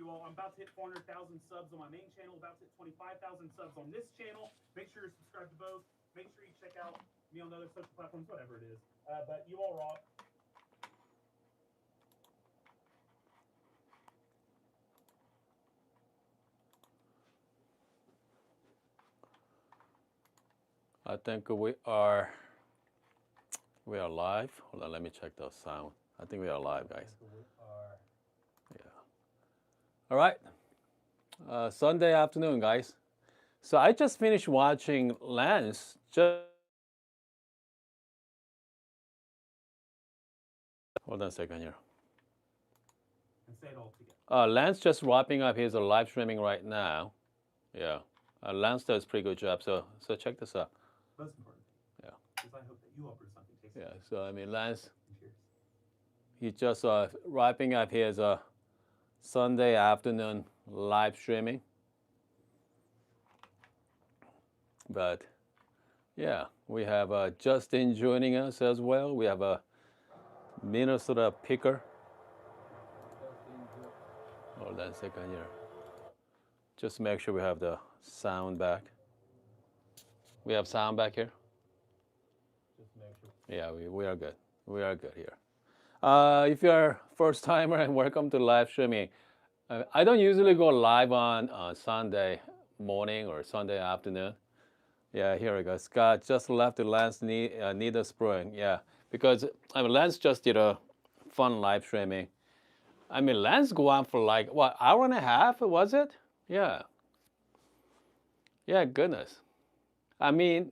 you all. I'm about to hit 400,000 subs on my main channel, about to hit 25,000 subs on this channel. Make sure you're subscribed to both. Make sure you check out me on the other social platforms, whatever it is. But you all rock. I think we are live. Hold on, let me check the sound. I think we are live, guys. Yeah. All right. Sunday afternoon, guys. So I just finished watching Lance. Hold on a second here. And say it all together. Lance just wrapping up his live streaming right now. Yeah. Lance does a pretty good job. So check this out. Most important. Yeah. Because I hope that you all brew something tasty. Yeah. So I mean, Lance. Cheers. He's just wrapping up his Sunday afternoon live streaming. But yeah, we have Justin joining us as well. We have a Minnesota picker. Hold on a second here. Just make sure we have the sound back. We have sound back here? Just make sure. Yeah, we are good. We are good here. If you're first timer, and welcome to live streaming. I don't usually go live on Sunday morning or Sunday afternoon. Yeah, here we go. Scott just left the Lance Needles Brewing. Yeah, because I mean, Lance just did a fun live streaming. I mean, Lance go on for like, what, hour and a half, was it? Yeah. Yeah, goodness. I mean,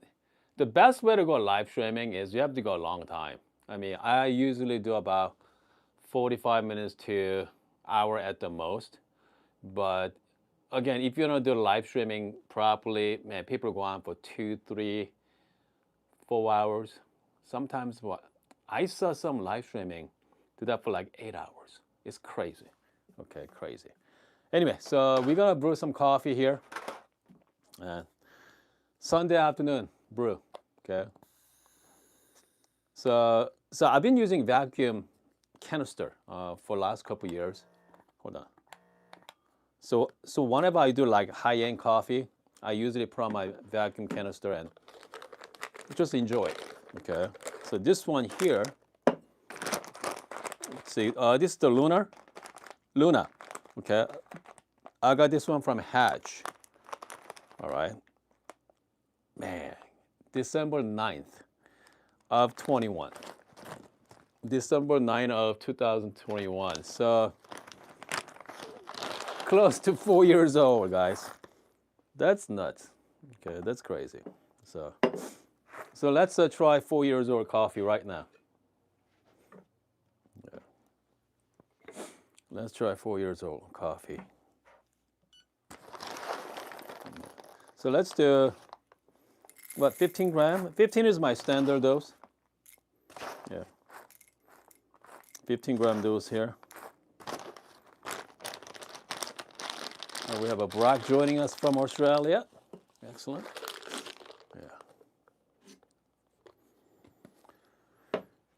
the best way to go live streaming is you have to go a long time. I mean, I usually do about 45 minutes to hour at the most. But again, if you don't do live streaming properly, man, people go on for 2, 3, 4 hours. Sometimes what? I saw some live streaming do that for like 8 hours. It's crazy. Okay, crazy. Anyway, so we're gonna brew some coffee here. Sunday afternoon brew. Okay. So I've been using vacuum canister for last couple years. Hold on. So whenever I do like high-end coffee, I usually put on my vacuum canister and just enjoy it. Okay. So this one here. Let's see. This is the Luna. Okay. I got this one from Hatch. All right. Man, December 9th of 21. December 9th of 2021. So close to 4 years old, guys. That's nuts. Okay, that's crazy. So let's try 4 years old coffee right now. Yeah. Let's try 4 years old coffee. So let's do, what, 15 gram? 15 is my standard dose. Yeah. 15 gram dose here. And we have a Brock joining us from Australia. Excellent. Yeah.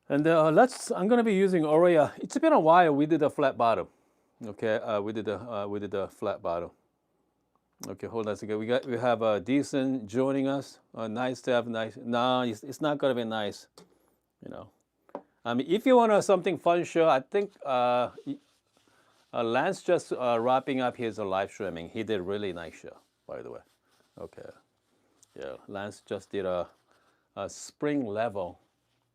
And I'm going to be using Orea. It's been a while. We did a flat bottom. Okay, we did a flat bottom. Okay, hold on a second. We have a Decent joining us. Nice to have nice. No, it's not gonna be nice. You know, I mean, if you want something fun show, I think Lance just wrapping up his live streaming. He did a really nice show, by the way. Okay, yeah, Lance just did a spring level.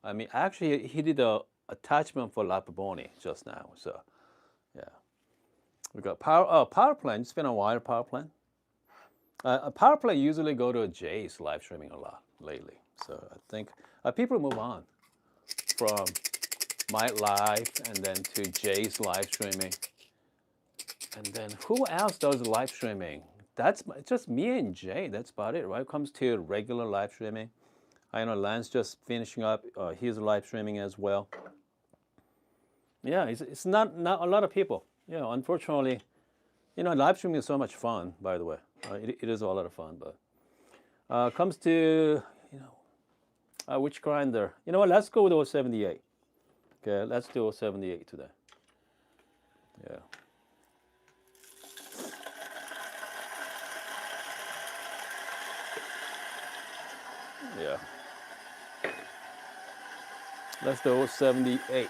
I mean, actually, he did a attachment for Lapaboni just now. So, yeah, we got power plant. It's been a while, power plant. A power play usually go to Jay's live streaming a lot lately. So I think people move on from my live and then to Jay's live streaming. And then who else does live streaming? That's just me and Jay. That's about it, right? When it comes to regular live streaming. I know Lance just finishing up his live streaming as well. Yeah, it's not a lot of people. You know, unfortunately, you know, live streaming is so much fun, by the way. It is a lot of fun, but comes to, you know, which grinder? You know what, let's go with 078. Okay, let's do 078 today. Yeah. That's the 078.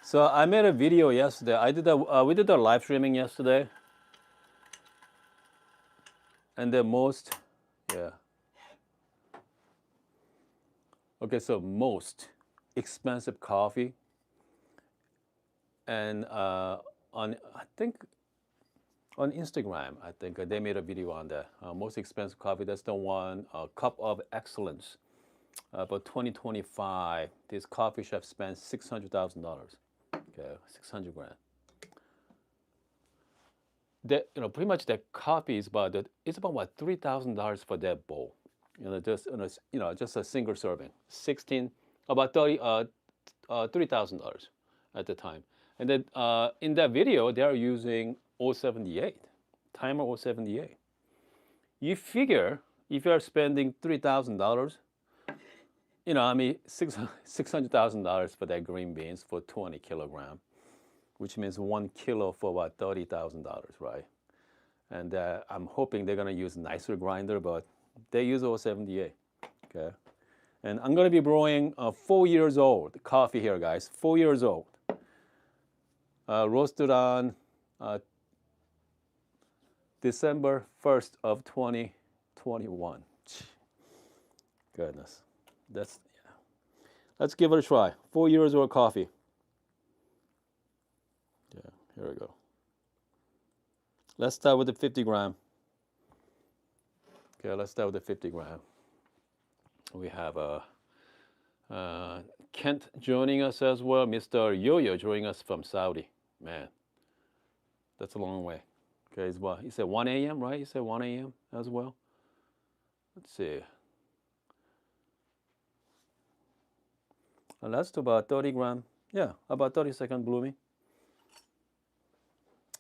So I made a video yesterday. We did a live streaming yesterday, and the most, yeah. Okay, so most expensive coffee, and on I think on Instagram, I think they made a video on that. Most expensive coffee. That's the one. Cup of Excellence. But 2025, this coffee shop spent $600,000. Okay, 600 grand. That pretty much that coffee is about that. It's about what $3,000 for that bowl. Just a single serving. 16, about 30, $3,000 at the time. And then in that video, they are using 078, timer 078. You figure if you are spending $3,000, $600,000 for that green beans for 20 kilogram, which means 1 kilo for about $30,000, right? And I'm hoping they're gonna use nicer grinder, but they use 078, okay? And I'm gonna be brewing 4 years old coffee here, guys, 4 years old. Roasted on December 1st of 2021. Goodness, yeah. Let's give it a try. 4 years old coffee. Yeah, here we go. Let's start with the 50 gram. Okay, let's start with the 50 gram. We have Kent joining us as well. Mr. Yo-Yo joining us from Saudi. Man, that's a long way. Okay, it's what? You said 1 a.m., right? You said 1 a.m. as well? Let's see. And that's to about 30 gram. Yeah, about 30-second blooming.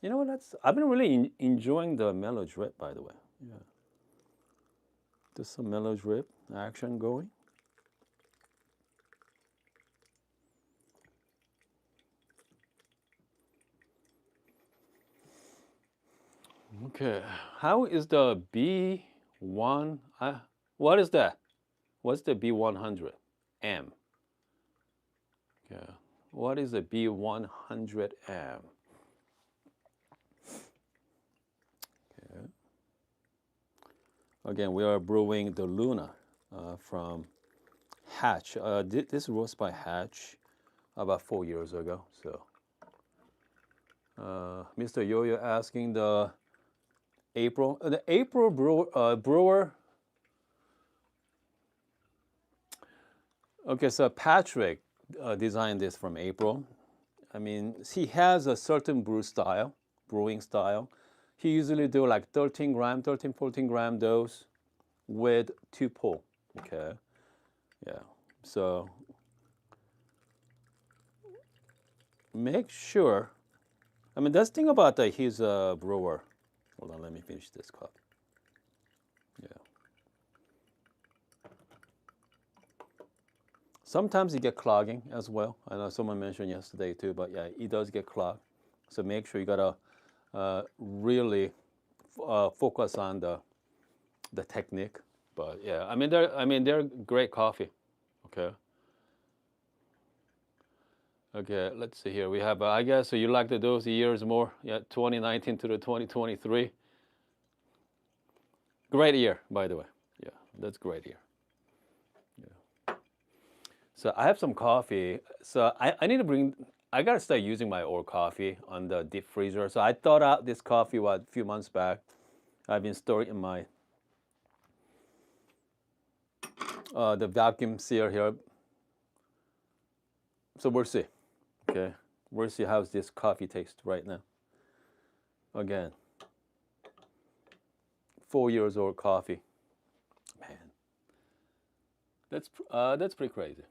You know what? I've been really enjoying the mellow drip, by the way. Yeah. There's some mellow drip action going. Okay, how is the B1? What is that? What's the B100M? Okay, what is the B100M? Okay. Again, we are brewing the Luna from Hatch. This was by Hatch about 4 years ago. So, Mr. Yo-Yo asking the April brewer. Okay, so Patrick designed this from April. I mean, he has a certain brewing style. He usually do like 13, 14 gram dose with 2 pull. Okay, yeah. So make sure. I mean, that's the thing about he's a brewer. Hold on, let me finish this cup. Yeah. Sometimes you get clogging as well. I know someone mentioned yesterday too, but yeah, it does get clogged. So make sure you gotta really focus on the technique. But yeah, I mean they're great coffee. Okay. Okay, let's see here. We have, I guess, so you like those years more? Yeah, 2019 to the 2023. Great year, by the way. Yeah, that's great year. Yeah. So I have some coffee. So I need to I gotta start using my old coffee on the deep freezer. So I thought out this coffee a few months back. I've been storing in my the vacuum seal here. So we'll see. Okay, we'll see how this coffee tastes right now. Again, 4 years old coffee. Man, that's pretty crazy.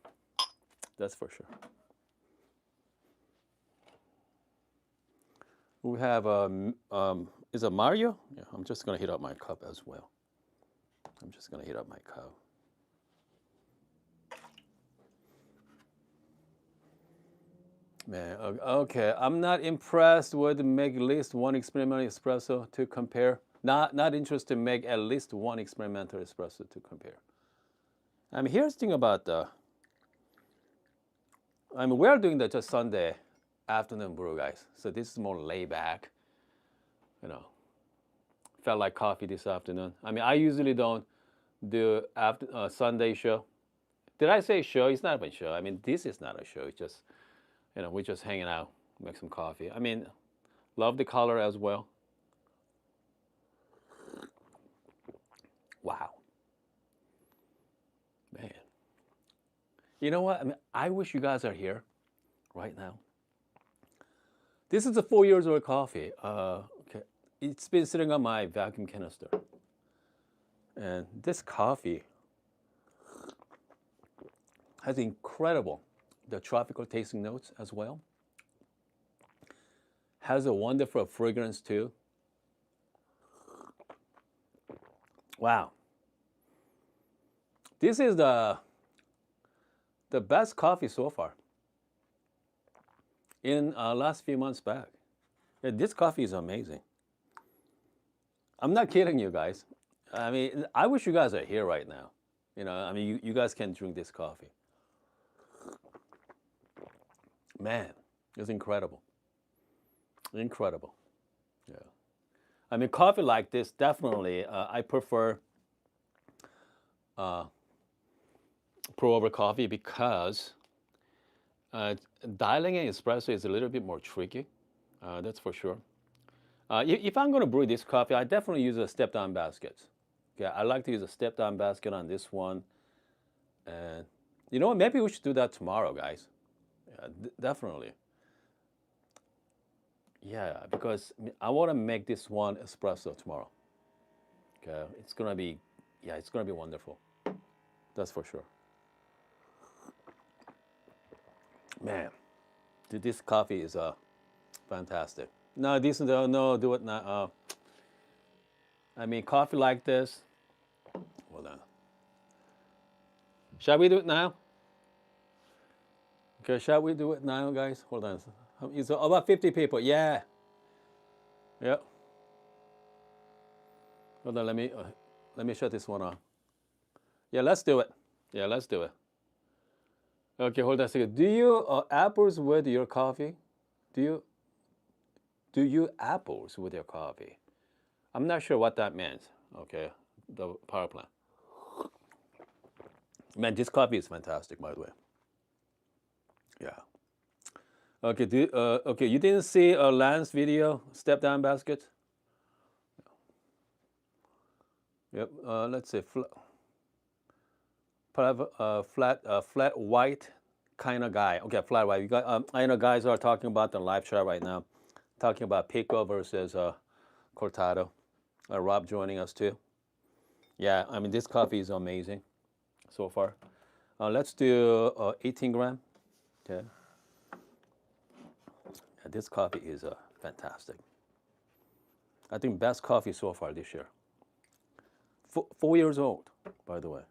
That's for sure. We have is it Mario? Yeah, I'm just gonna heat up my cup as well. I'm just gonna heat up my cup. Man, okay. I'm not impressed with make at least one experimental espresso to compare Not interested to make at least one experimental espresso to compare. I mean, here's the thing about we're doing the just Sunday afternoon brew, guys. So this is more laid back. You know, felt like coffee this afternoon. I mean, I usually don't do after Sunday show. Did I say show? It's not even a show. I mean, this is not a show. It's just, we're just hanging out, make some coffee. I mean, love the color as well. Wow. Man. You know what? I mean, I wish you guys are here right now. This is a 4 years old coffee. Okay. It's been sitting on my vacuum canister. And this coffee has incredible, the tropical tasting notes as well. Has a wonderful fragrance too. Wow. This is the best coffee so far in last few months back. Yeah, this coffee is amazing. I'm not kidding you guys. I mean, I wish you guys are here right now. I mean, you guys can drink this coffee. Man, it's incredible. Incredible. Yeah. I mean, coffee like this, definitely, I prefer pour over coffee because dialing an espresso is a little bit more tricky. That's for sure. If I'm going to brew this coffee, I definitely use a step-down basket. Okay, I like to use a step-down basket on this one. And you know what? Maybe we should do that tomorrow, guys. Yeah, definitely. Yeah, because I want to make this one espresso tomorrow. Okay, it's gonna be wonderful. That's for sure. Man, dude, this coffee is fantastic. No, do it now. I mean, coffee like this. Hold on. Shall we do it now? Okay, shall we do it now, guys? Hold on. It's about 50 people. Yeah. Yep. Hold on. Let me shut this one off. Yeah, let's do it. Yeah, let's do it. Okay, hold on a second. Do you apples with your coffee? Do you apples with your coffee? I'm not sure what that means. Okay, the power plant. Man, this coffee is fantastic, by the way. Yeah. Okay. Okay. You didn't see Lance's video, step down basket. Yep. Let's say flat white kind of guy. Okay, flat white. You got. I know guys are talking about the live chat right now, talking about pico versus cortado. Rob joining us too. Yeah. I mean, this coffee is amazing so far. Let's do 18 gram. Okay. Yeah, this coffee is fantastic. I think best coffee so far this year. 4 years old, by the way.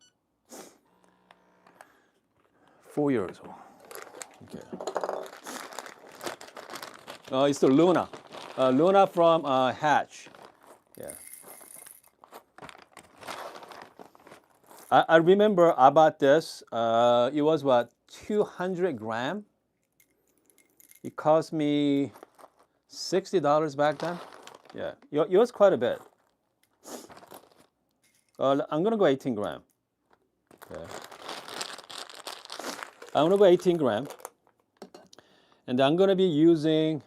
4 years old. Okay. It's the Luna. Luna from Hatch. Yeah. I remember I bought this. It was what, 200 gram. It cost me $60 back then. Yeah, it was quite a bit. I'm gonna go 18 gram. Okay. I'm gonna go 18 gram, and I'm gonna be using.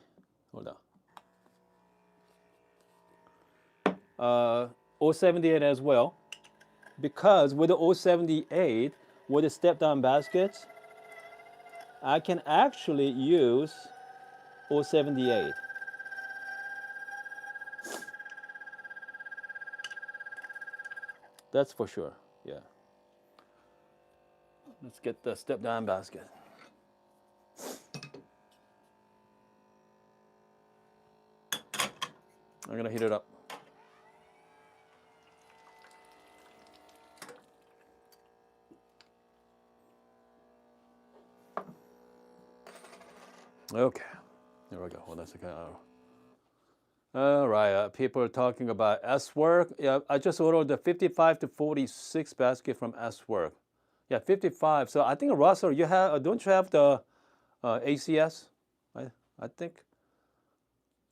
Hold on. 078 as well, because with the 078 with the step down baskets, I can actually use 078. That's for sure, yeah. Let's get the step down basket. I'm gonna heat it up. Okay, there we go. Hold on a second. All right, people are talking about S-Work. Yeah, I just ordered the 55 to 46 basket from S-Work. Yeah, 55. So I think Russell, you have don't you have the ACS? I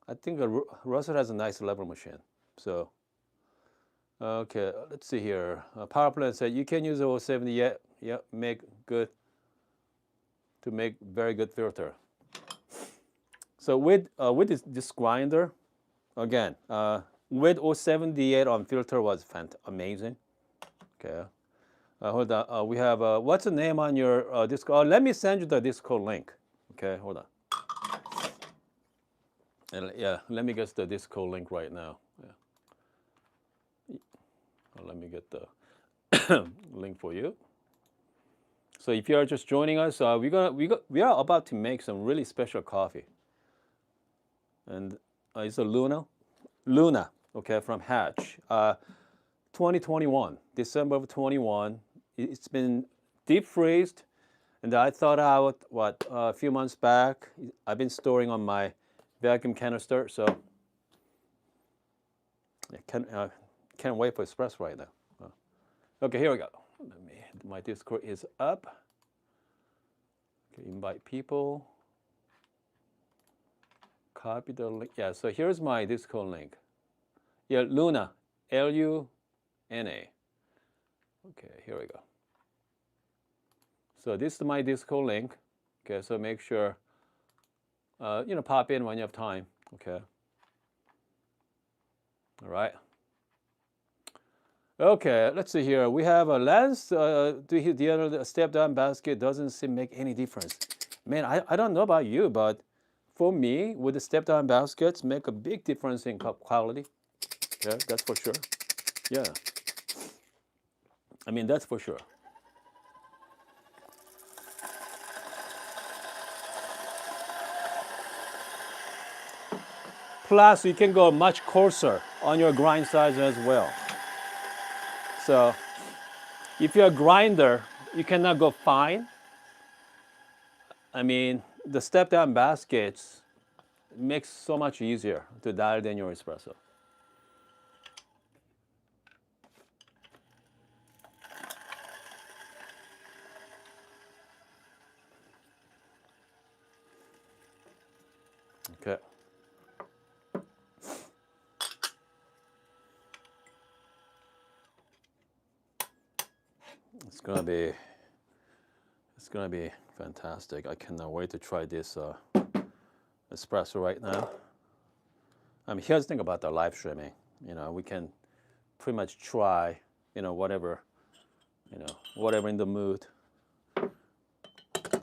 I think Russell has a nice level machine. So okay, let's see here. Power plant said you can use the 070 yet. Yeah, make very good filter. So with this grinder, again, with 078 on filter was amazing. Okay. Hold on. We have what's the name on your Discord? Let me send you the Discord link. Okay, hold on. And yeah, let me get the Discord link right now. Yeah. Let me get the link for you. So if you are just joining us, we are about to make some really special coffee. And it's a Luna, okay, from Hatch. 2021, December of 21. It's been deep freezed, and I thought out a few months back. I've been storing on my vacuum canister, so I can't wait for espresso right now. Okay, here we go. My Discord is up. Okay, invite people. Copy the link. Yeah, so here's my Discord link. Yeah, Luna, Luna. Okay, here we go. So this is my Discord link. Okay, so make sure, pop in when you have time. Okay. All right. Okay, let's see here. We have a lens. The other step down basket doesn't seem make any difference. Man, I don't know about you, but for me, with the step down baskets, make a big difference in cup quality. Yeah, that's for sure. Yeah. I mean, that's for sure. Plus, you can go much coarser on your grind size as well. So, if you're a grinder, you cannot go fine. I mean, the step-down baskets makes so much easier to dial in your espresso. Okay. It's gonna be fantastic. I cannot wait to try this espresso right now. I mean, here's the thing about the live streaming. We can pretty much try, whatever in the mood.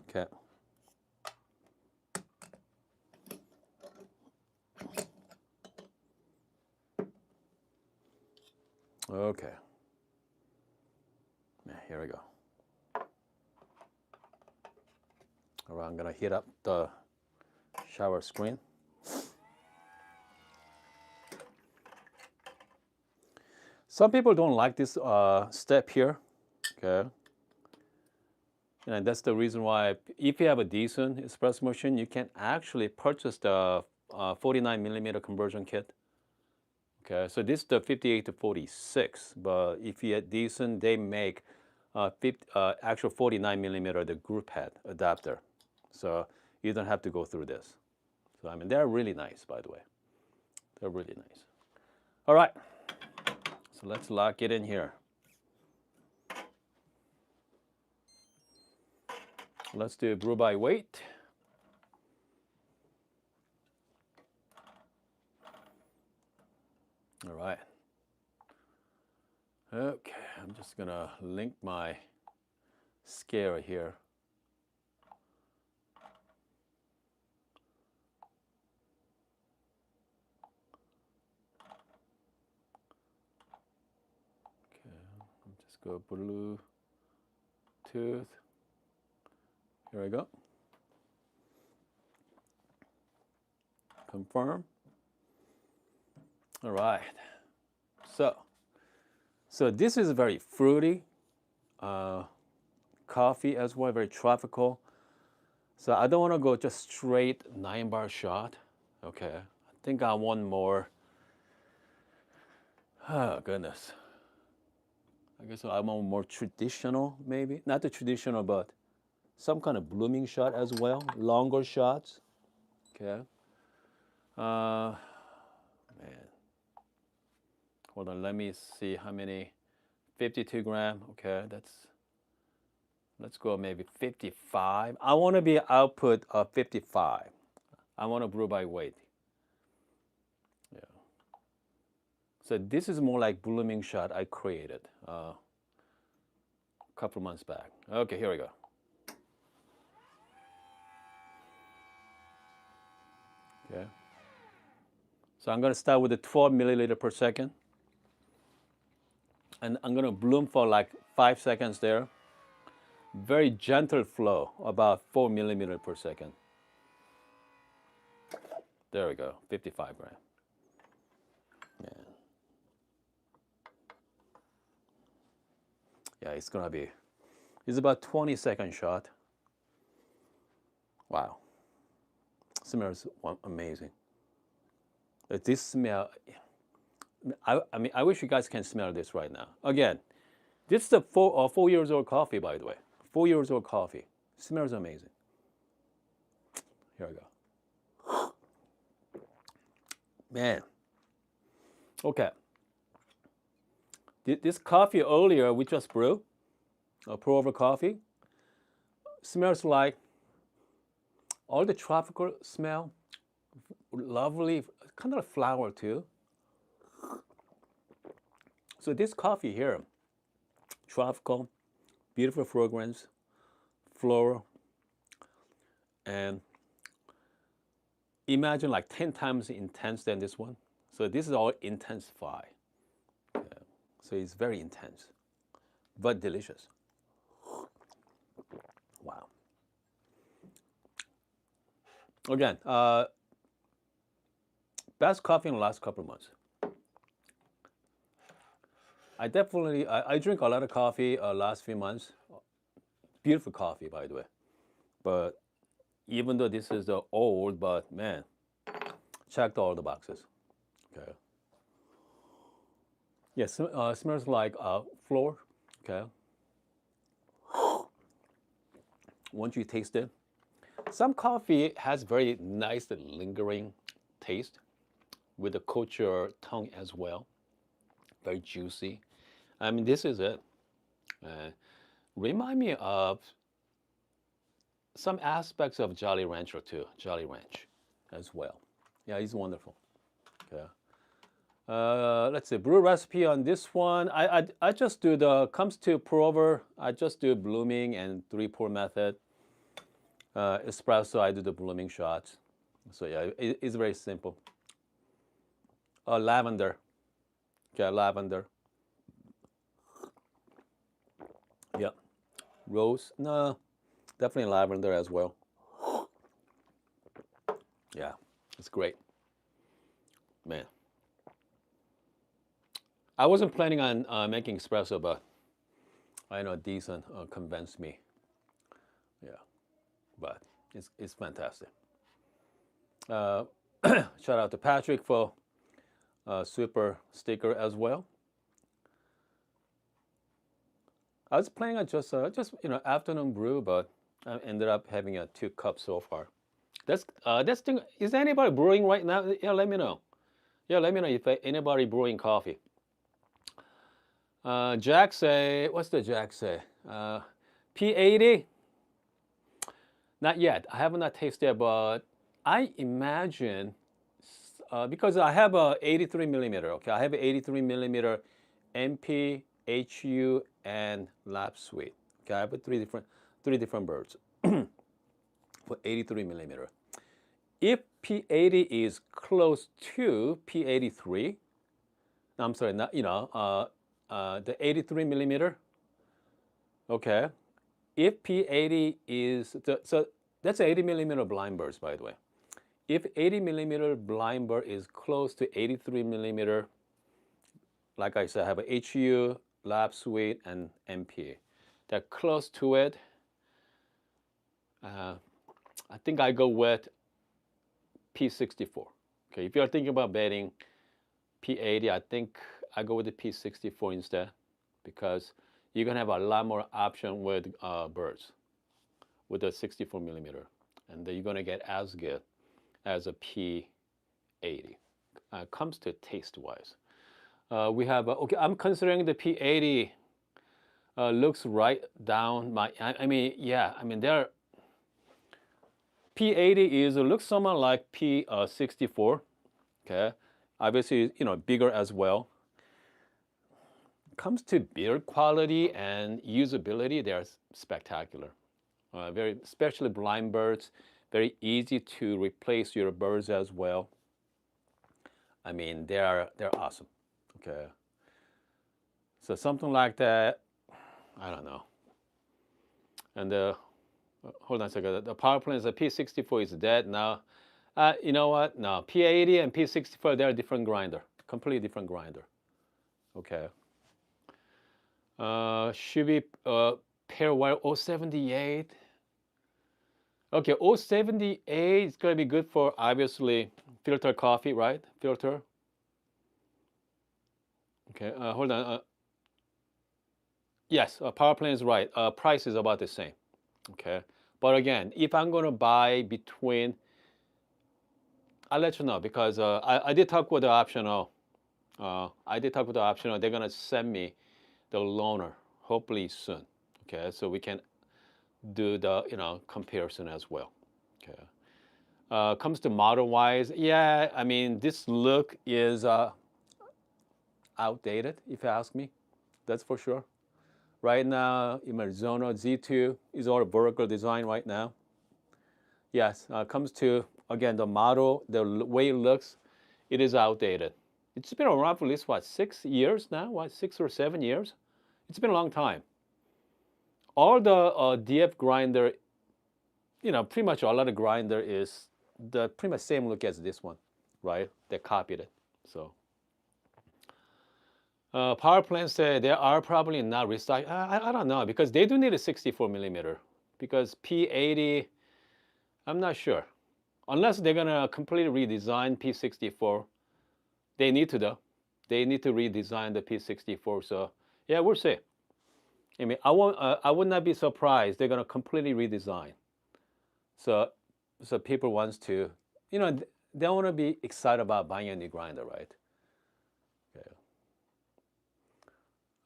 Okay. Okay. Here we go. All right, I'm gonna heat up the shower screen. Some people don't like this step here, okay? And that's the reason why if you have a decent espresso machine, you can actually purchase the 49 millimeter conversion kit. Okay, so this is the 58 to 46, but if you have decent, they make actual 49 millimeter, the group head adapter. So you don't have to go through this. So I mean, they're really nice, by the way. They're really nice. All right, so let's lock it in here. Let's do brew by weight. All right. Okay, I'm just gonna link my scale here. Okay, I'll just go Bluetooth. Here we go. Confirm. All right. So this is very fruity coffee as well, very tropical. So I don't want to go just straight 9-bar shot. Okay. think I want more. Oh, goodness. I guess I want more traditional, maybe. Not the traditional, but some kind of blooming shot as well. Longer shots. Okay. Man. Hold on, let me see how many. 52 gram. Okay, let's go maybe 55. I want to be output of 55. I want to brew by weight. Yeah. So this is more like blooming shot I created a couple months back. Okay, here we go. Okay. So I'm going to start with the 12 milliliter per second. And I'm going to bloom for like 5 seconds there. Very gentle flow, about 4 millimeter per second. There we go, 55 gram. Man. Yeah, it's going to be, it's about 20-second shot. Wow. Smells amazing. This smell, I mean, I wish you guys can smell this right now. Again, this is a 4 years old coffee, by the way. 4 years old coffee. Smells amazing. Here we go. Man. Okay. This coffee earlier we just brewed, a pour over coffee, smells like all the tropical smell, lovely, kind of flower too. So this coffee here, tropical, beautiful fragrance, floral, and imagine like 10 times intense than this one. So this is all intensified. So it's very intense, but delicious. Wow. Again, best coffee in the last couple of months. I definitely, I drink a lot of coffee last few months. Beautiful coffee, by the way. But even though this is old, but man, checked all the boxes. Okay. Yes, smells like floor. Okay. Once you taste it, some coffee has very nice lingering taste with the coat your tongue as well. Very juicy. I mean, this is it. Remind me of some aspects of Jolly Rancher too. Jolly Ranch as well. Yeah, it's wonderful. Okay. Let's see, brew recipe on this one. I just do comes to pour over, I just do blooming and 3-pour method. Espresso, I do the blooming shots. So yeah, it's very simple. Lavender. Okay, lavender. Yeah. Rose, no, definitely lavender as well. Yeah, it's great. Man. I wasn't planning on making espresso, but I know decent convinced me. Yeah, but it's fantastic. Shout out to Patrick for super sticker as well. I was planning on just afternoon brew, but I ended up having 2 cups so far. That's thing. Is anybody brewing right now? Yeah, let me know. Yeah, let me know if anybody brewing coffee. Jack say, what's the Jack say? P80? Not yet. I have not tasted, but I imagine because I have a 83 millimeter. Okay, I have an 83 millimeter MP, HU, and Lab Suite. Okay, I have three different birds for 83 millimeter. If P80 is close to P83, I'm sorry, not the 83 millimeter. Okay, if P80 is so that's 80 millimeter blind birds, by the way. If 80 millimeter blind bird is close to 83 millimeter, like I said, I have a HU, Lab Suite, and MP. They're close to it. I think I go with P64. Okay, if you're thinking about betting P80, I think I go with the P64 instead because you're gonna have a lot more option with birds with a 64 millimeter, and then you're gonna get as good as a P80. Comes to taste wise, we have okay. I'm considering the P80 looks right down my. I mean, yeah. I mean, there. P80 looks somewhat like P64. Okay, obviously bigger as well. Comes to build quality and usability, they're spectacular. Very, especially blind birds, very easy to replace your birds as well. I mean, they're awesome. Okay, so something like that. I don't know. And hold on a second. The power plant is a P64 is dead now. You know what? No, P80 and P64 they're a different grinder, completely different grinder. Okay. Should be pair wire 078. Okay, 078 is gonna be good for obviously filter coffee, right? Filter. Okay, hold on. Yes, power plant is right. Price is about the same. Okay, but again, if I'm gonna buy between, I'll let you know because I did talk with the optional. I did talk with the optional. They're gonna send me the loaner hopefully soon. Okay, so we can do the comparison as well. Okay. Comes to model wise, yeah, I mean this look is outdated if you ask me. That's for sure. Right now, Imerzono Z2 is all vertical design right now. Yes, comes to again the model, the way it looks, it is outdated. It's been around for at least what 6 years now? What 6 or 7 years? It's been a long time. All the DF grinder, pretty much a lot of grinder is the pretty much same look as this one, right? They copied it. So power plants, they are probably not recycled. I don't know because they do need a 64 millimeter because P80, I'm not sure. Unless they're gonna completely redesign P64, they need to though. They need to redesign the P64. So yeah, we'll see. I mean, I would not be surprised they're gonna completely redesign. So people wants to, they want to be excited about buying a new grinder, right? Okay.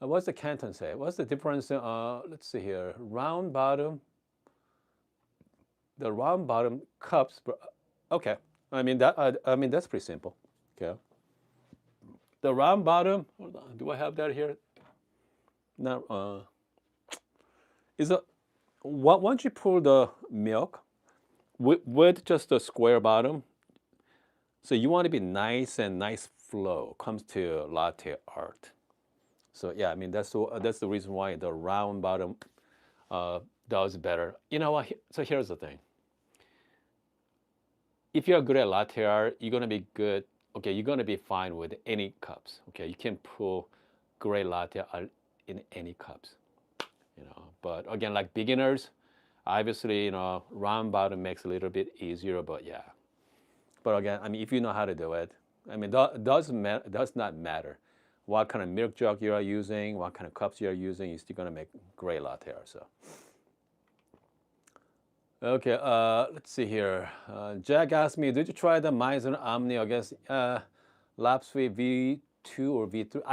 What's the Canton say? What's the difference? Let's see here. Round bottom. The round bottom cups. Okay. I mean that's pretty simple. Okay. The round bottom. Hold on. Do I have that here? No. Once you pour the milk with just a square bottom, so you want to be nice and nice flow comes to latte art. So yeah, I mean that's the reason why the round bottom does better. You know what? So here's the thing. If you're good at latte art, you're gonna be good. Okay, you're gonna be fine with any cups. Okay, you can pull great latte art in any cups. But again, like beginners, obviously round bottom makes it a little bit easier. But yeah. But again, I mean, if you know how to do it, I mean, does not matter what kind of milk jug you are using, what kind of cups you are using. You're still gonna make great latte art. So. Okay, let's see here. Jack asked me, did you try the Meissen Omni against Lapsweet V2 or V3?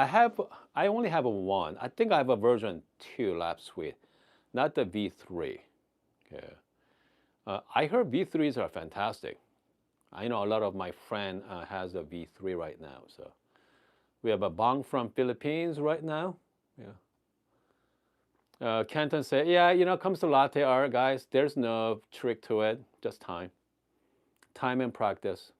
I only have a one. I think I have a version 2 Lapsweet, not the V3. Okay. I heard V3s are fantastic. I know a lot of my friend has a V3 right now. So we have a Bong from Philippines right now. Yeah. Canton said, yeah, comes to latte art, guys, there's no trick to it, just time and practice.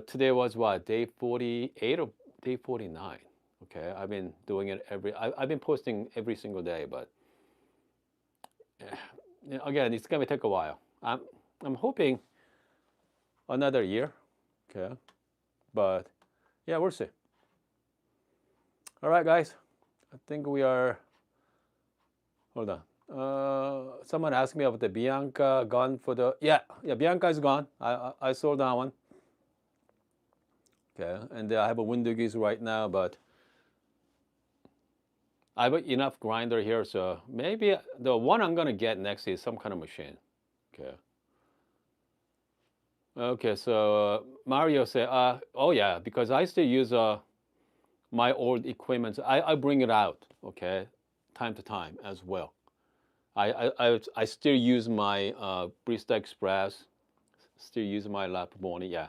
Today was what, day 48 or day 49? Okay, I've been doing it I've been posting every single day, but again, it's gonna take a while. I'm hoping another year, okay, but yeah, we'll see. All right, guys, I think we are. Hold on. Someone asked me about the Bianca gone for the. Yeah, Bianca is gone. I sold that one. Okay, and I have a window geese right now, but I have enough grinder here, so maybe the one I'm gonna get next is some kind of machine. Okay. Okay, so Mario said, oh yeah, because I still use my old equipment. I bring it out, okay, time to time as well. I still use my Barista Express, still use my Lapimoni, yeah,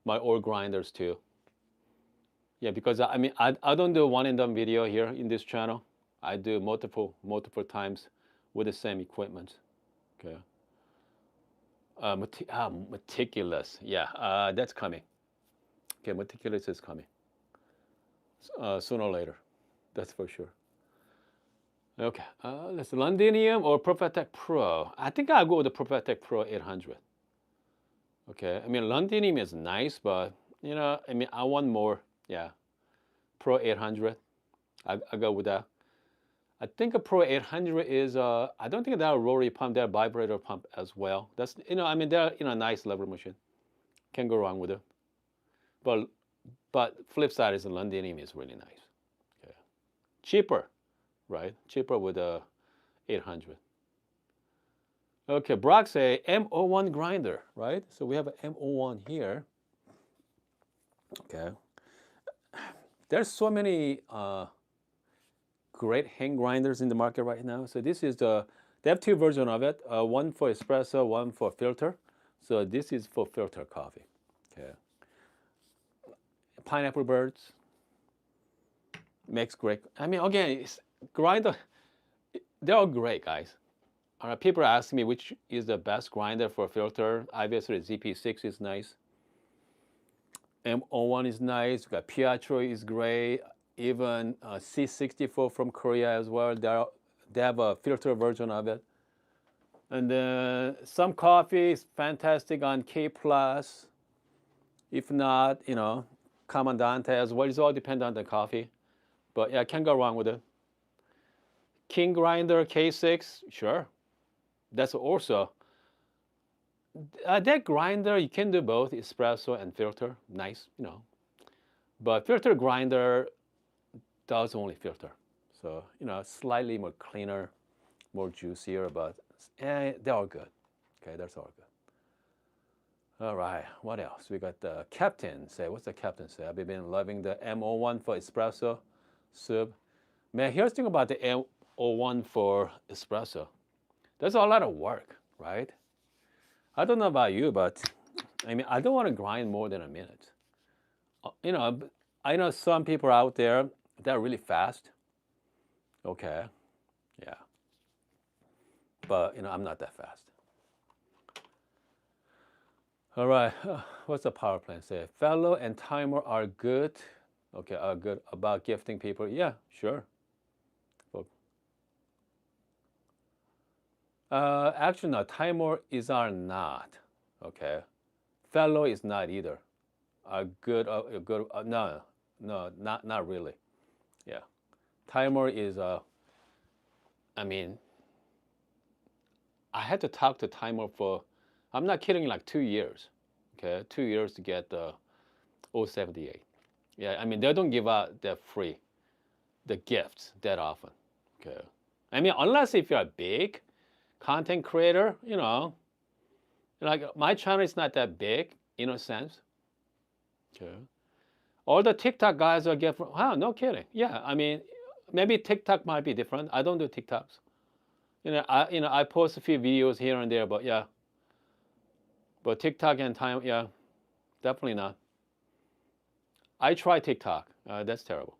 my old grinders too. Yeah, because I mean I don't do one and done video here in this channel. I do multiple times with the same equipment. Okay. Meticulous. Yeah, that's coming. Okay, meticulous is coming. Sooner or later, that's for sure. Okay, let's Londinium or Profitec Pro. I think I'll go with the Profitec Pro 800. Okay, I mean Londinium is nice, but you know, I mean I want more. Yeah, Pro 800. I go with that. I think a Pro 800 is I don't think they're a rotary pump, they're a vibrator pump as well. That's I mean they're a nice lever machine. Can't go wrong with it. But flip side is the Londinium is really nice. Okay. Cheaper, right? Cheaper with a 800. Okay, Brock say M01 grinder, right? So we have an M01 here. Okay. There's so many great hand grinders in the market right now. So this is they have two versions of it. One for espresso, one for filter. So this is for filter coffee. Okay. Pineapple Birds makes great. I mean, again, grinder. They're all great, guys. People ask me which is the best grinder for filter. Obviously, ZP6 is nice. M01 is nice. We got Pietro is great. Even C64 from Korea as well. They have a filter version of it. And then some coffee is fantastic on K+. If not, Comandante as well. It all depends on the coffee. But yeah, can't go wrong with it. King Grinder K6, sure. That's also, that grinder, you can do both espresso and filter. Nice, But filter grinder does only filter. So, slightly more cleaner, more juicier, but they're all good. Okay, that's all good. All right, what else? We got the Captain say. What's the Captain say? I've been loving the M01 for espresso sub. Man, here's the thing about the M01 for espresso. There's a lot of work, right? I don't know about you, but I mean, I don't want to grind more than a minute. I know some people out there that are really fast. Okay, yeah. But, I'm not that fast. All right, what's the power plant say? Fellow and timer are good. Okay, are good about gifting people. Yeah, sure. Actually, no, timer are not. Okay, fellow is not either. Are good. Good. No, not really. Yeah, timer is. I mean, I had to talk to timer for. I'm not kidding. Like 2 years. Okay, 2 years to get the 078. Yeah, I mean they don't give out the free, the gifts that often. Okay, I mean unless if you're big content creator, like my channel is not that big in a sense. Okay. All the TikTok guys are getting, wow, no kidding. Yeah, I mean, maybe TikTok might be different. I don't do TikToks. I post a few videos here and there, but yeah. But TikTok and time, yeah, definitely not. I try TikTok. That's terrible.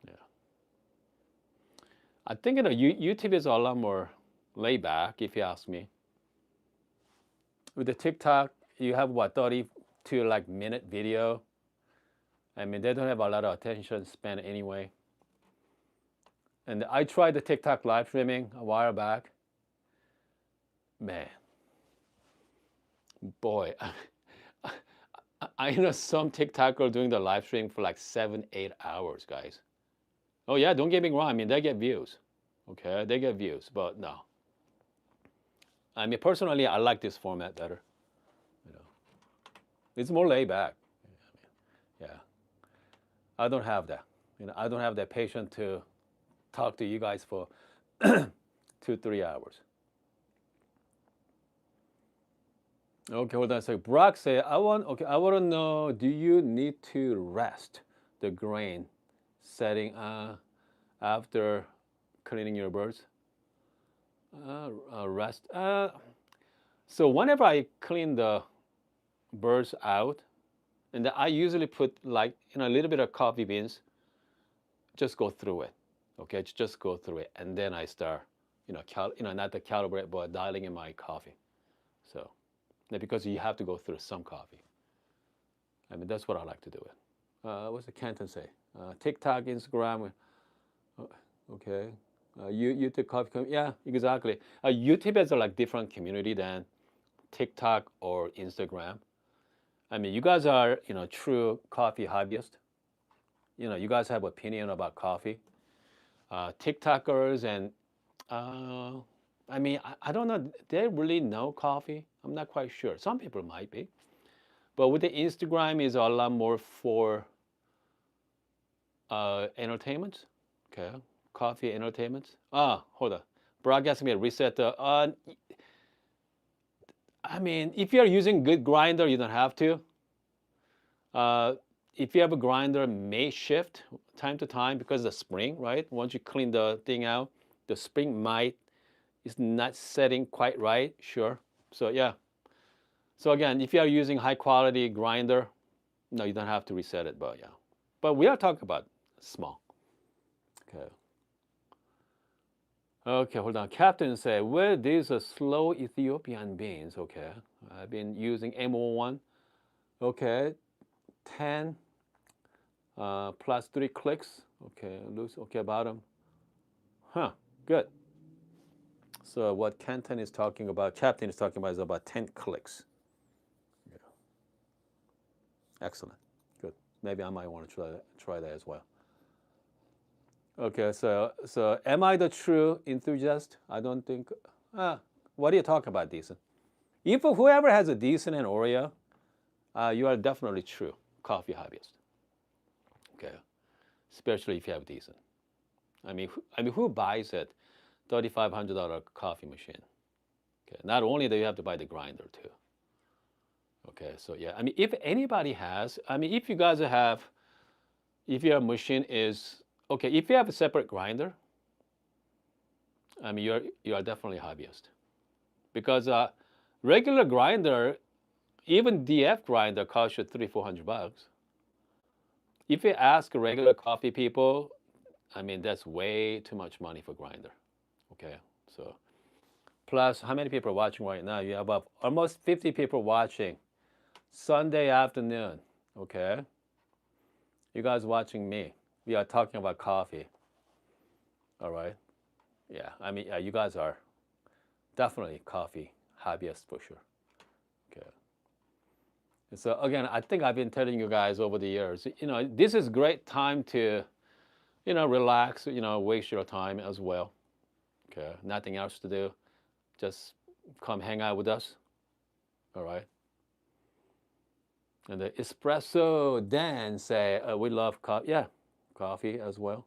Yeah. I think YouTube is a lot more laid back, if you ask me. With the TikTok, you have what 30 to like minute video. I mean, they don't have a lot of attention span anyway. And I tried the TikTok live streaming a while back. Man, boy, I know some TikToker doing the live stream for like 7-8 hours, guys. Oh yeah, don't get me wrong. I mean, they get views. Okay, they get views, but no. I mean, personally, I like this format better. It's more laid back. I don't have that. I don't have that patience to talk to you guys for 2-3 hours. Okay, hold on a second. Brock say, I want to know, do you need to rest the grain setting after cleaning your birds? Rest. So whenever I clean the birds out, and I usually put like a little bit of coffee beans, just go through it. Okay, just go through it, and then I start, not to calibrate, but dialing in my coffee. So, because you have to go through some coffee. I mean, that's what I like to do it. What's the Canton say? TikTok, Instagram. Okay. YouTube coffee. Yeah, exactly. YouTube is like different community than TikTok or Instagram. I mean, you guys are, true coffee hobbyists. You guys have opinion about coffee. TikTokers and, I mean, I don't know. They really know coffee. I'm not quite sure. Some people might be. But with the Instagram is a lot more for entertainment. Okay. Coffee entertainment. Hold on. Brock asked me to reset the. I mean, if you're using good grinder, you don't have to. If you have a grinder, may shift time to time because of the spring, right? Once you clean the thing out, the spring is not setting quite right. Sure. So yeah. So again, if you are using high quality grinder, no, you don't have to reset it. But yeah. But we are talking about small. Okay. Okay, hold on. Captain say, well, these are slow Ethiopian beans. Okay. I've been using M01. Okay. 10 plus 3 clicks. Okay, loose. Okay, bottom. Huh, good. So what Captain is talking about is about 10 clicks. Yeah. Excellent. Good. Maybe I might want to try that as well. Okay, so am I the true enthusiast? I don't think. What are you talking about, decent? If whoever has a decent and Oreo, you are definitely true coffee hobbyist. Okay, especially if you have decent. I mean, who buys it? $3,500 coffee machine. Okay, not only do you have to buy the grinder too. Okay, so yeah, I mean, if anybody has, I mean, if you guys have, if your machine is okay, if you have a separate grinder, I mean, you are definitely a hobbyist, because regular grinder, even DF grinder, costs you $300-400. If you ask regular coffee people, I mean, that's way too much money for grinder. Okay, so plus, how many people are watching right now? You have about almost 50 people watching Sunday afternoon. Okay, you guys watching me. We are talking about coffee. All right. Yeah, I mean, you guys are definitely coffee hobbyists for sure. Okay. So again, I think I've been telling you guys over the years, this is great time to, relax, waste your time as well. Okay, nothing else to do. Just come hang out with us. All right. And the Espresso Dan say, we love coffee. Yeah, coffee as well.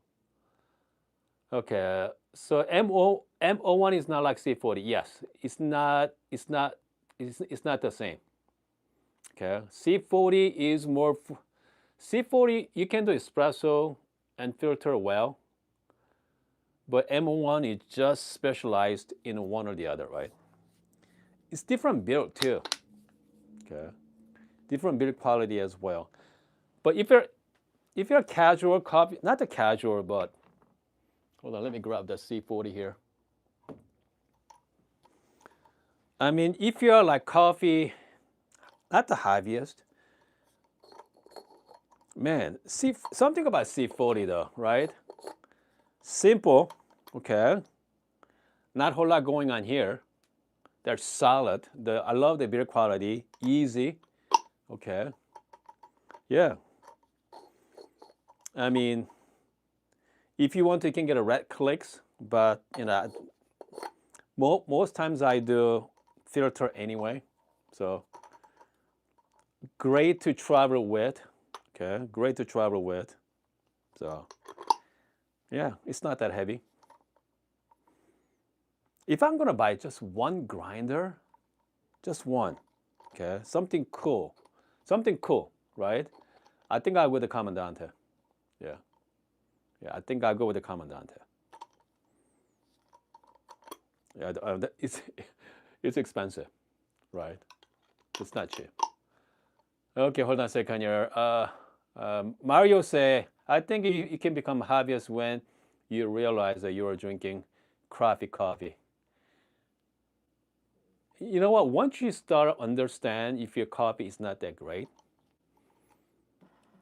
Okay, so M01 is not like C40. Yes, it's not the same. Okay, C40 is more. C40 you can do espresso and filter well, but M01 is just specialized in one or the other, right? It's different build too. Okay, different build quality as well. But if you're casual coffee, not the casual, but hold on, let me grab the C40 here. I mean, if you're like coffee, not the hobbyist, man, something about C40 though, right? Simple, okay. Not a whole lot going on here. They're solid. I love the build quality, easy, okay. Yeah. I mean, if you want to, you can get a red clicks, but most times I do filter anyway. So great to travel with. Okay, great to travel with. So yeah, it's not that heavy. If I'm gonna buy just one grinder, just one, okay, something cool, right? I think I would the Comandante. Yeah, yeah, I think I'll go with the Comandante. Yeah, it's expensive, right? It's not cheap. Okay, hold on a second here. Mario say, I think you can become hobbyist when you realize that you are drinking crappy coffee. You know what? Once you start to understand if your coffee is not that great,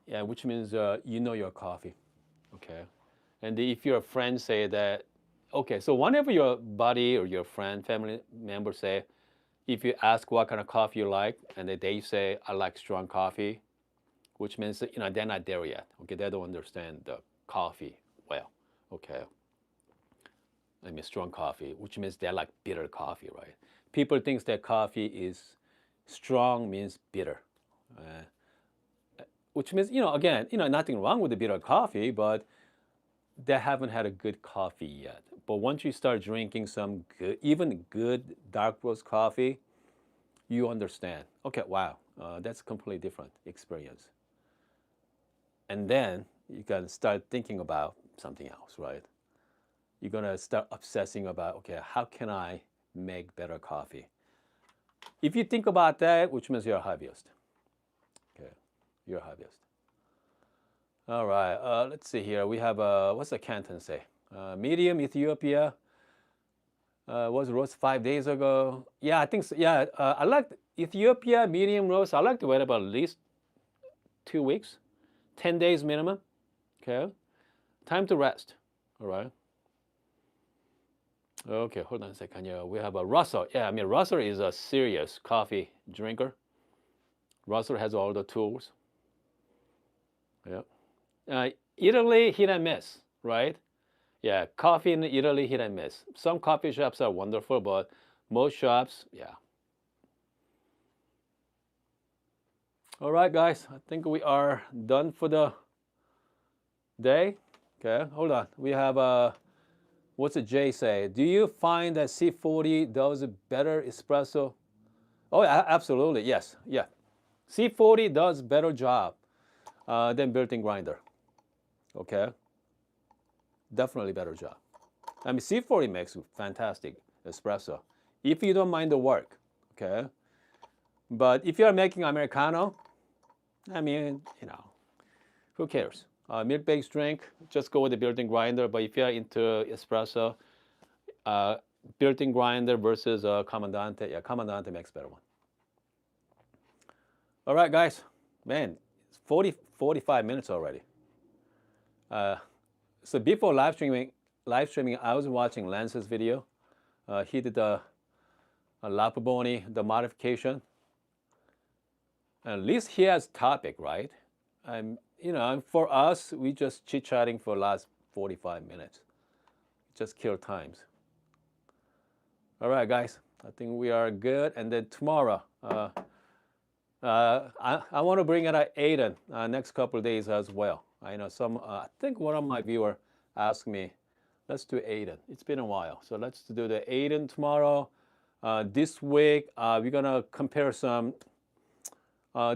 yeah, which means you know your coffee, okay? And if your friend say that, okay, so whenever your buddy or your friend, family member say, if you ask what kind of coffee you like, and they say, I like strong coffee, which means that, they're not there yet. Okay, they don't understand the coffee well. Okay, I mean strong coffee, which means they like bitter coffee, right? People think that coffee is strong means bitter, which means again, nothing wrong with the bitter coffee, but they haven't had a good coffee yet. But once you start drinking some good, even good dark roast coffee, you understand. Okay, wow, that's a completely different experience. And then you can start thinking about something else, right? You're gonna start obsessing about, okay, how can I make better coffee? If you think about that, which means you're a hobbyist. Okay, you're a hobbyist. All right, let's see here. We have what's the Canton say? Medium Ethiopia was roast 5 days ago. Yeah, I think so. Yeah, I like Ethiopia medium roast. I like to wait about at least 2 weeks, 10 days minimum. Okay, time to rest. All right. Okay, hold on a second. Yeah, we have a Russell. Yeah, I mean Russell is a serious coffee drinker. Russell has all the tools. Yeah. Italy hit and miss, right? Yeah, coffee in Italy hit and miss. Some coffee shops are wonderful, but most shops, yeah. All right, guys, I think we are done for the day. Okay, hold on. We have what's the Jay say? Do you find that C40 does a better espresso? Oh, yeah, absolutely. Yes, yeah. C40 does better job than built-in grinder. Okay, definitely better job. I mean, C40 makes fantastic espresso if you don't mind the work. Okay, but if you're making Americano, I mean, who cares? Milk-based drink, just go with the built-in grinder. But if you're into espresso, built-in grinder versus Comandante, yeah, Comandante makes better one. All right, guys, man, it's 45 minutes already. So before live streaming, I was watching Lance's video. He did a Lapaboni, the modification. At least he has topic, right? For us, we just chit-chatting for the last 45 minutes. Just kill times. All right, guys, I think we are good. And then tomorrow, I want to bring it at Aiden next couple of days as well. I know I think one of my viewers asked me, let's do Aiden. It's been a while. So let's do the Aiden tomorrow. This week, we're going to compare some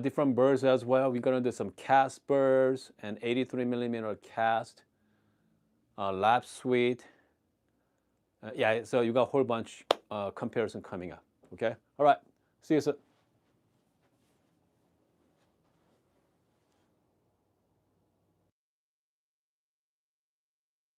different burrs as well. We're going to do some cast burrs and 83 millimeter cast, lap suite. Yeah, so you got a whole bunch comparison coming up. Okay? All right. See you soon.